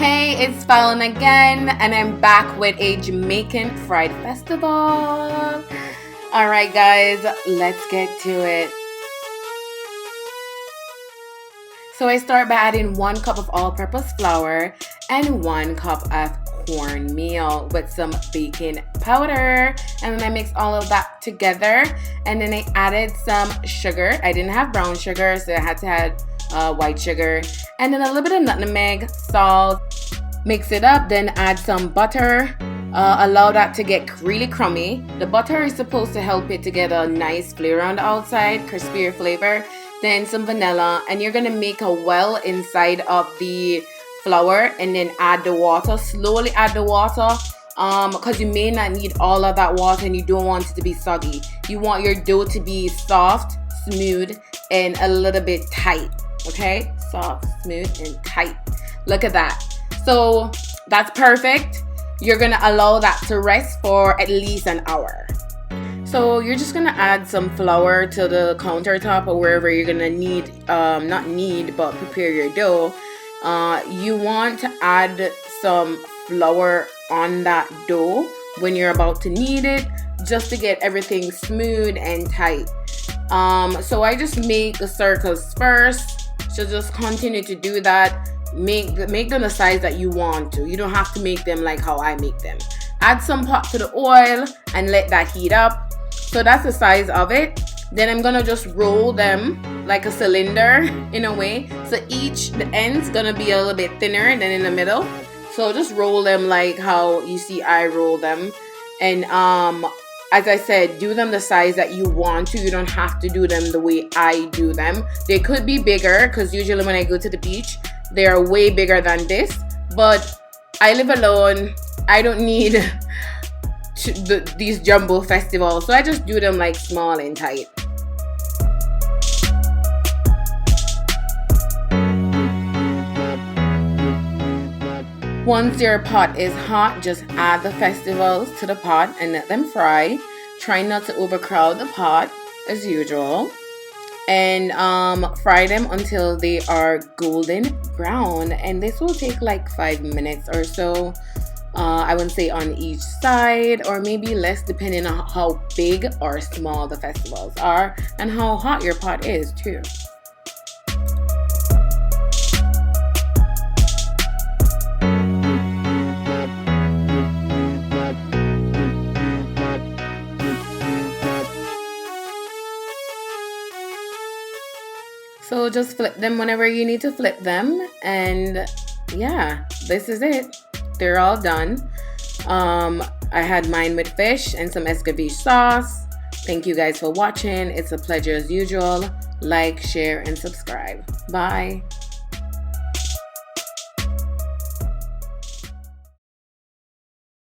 Hey, it's Fallon again, and I'm back with a Jamaican Fried Festival. Alright guys, let's get to it. So I start by adding 1 cup of all-purpose flour and 1 cup of cornmeal with some baking powder, and then I mix all of that together, and then I added some sugar. I didn't have brown sugar, so I had to add white sugar, and then a little bit of nutmeg, salt. Mix it up, then add some butter. Allow that to get really crummy. The butter is supposed to help it to get a nice flavor on the outside, crispier flavor. Then some vanilla, and you're gonna make a well inside of the flour, and then add the water. Slowly add the water because you may not need all of that water, and you don't want it to be soggy. You want your dough to be soft, smooth, and a little bit tight. Okay, soft, smooth, and tight. Look at that. So that's perfect. You're gonna allow that to rest for at least an hour. So you're just gonna add some flour to the countertop or wherever you're gonna need, but prepare your dough. You want to add some flour on that dough when you're about to knead it, just to get everything smooth and tight. So I just make the circles first. So just continue to do that. Make them the size that you want to. You don't have to make them like how I make them. Add some pot to the oil and let that heat up. So that's the size of it. Then I'm gonna just roll them like a cylinder in a way. So the end's gonna be a little bit thinner than in the middle. So just roll them like how you see I roll them. And as I said, do them the size that you want to. You don't have to do them the way I do them. They could be bigger because usually when I go to the beach, they are way bigger than this. But I live alone. I don't need these jumbo festivals. So I just do them like small and tight. Once your pot is hot, just add the festivals to the pot and let them fry. Try not to overcrowd the pot as usual. And fry them until they are golden brown. And this will take like 5 minutes or so. I would say on each side, or maybe less depending on how big or small the festivals are and how hot your pot is too. So just flip them whenever you need to flip them, and yeah, this is it. They're all done. I had mine with fish and some escabeche sauce. Thank you guys for watching. It's a pleasure as usual. Like, share, and subscribe. Bye.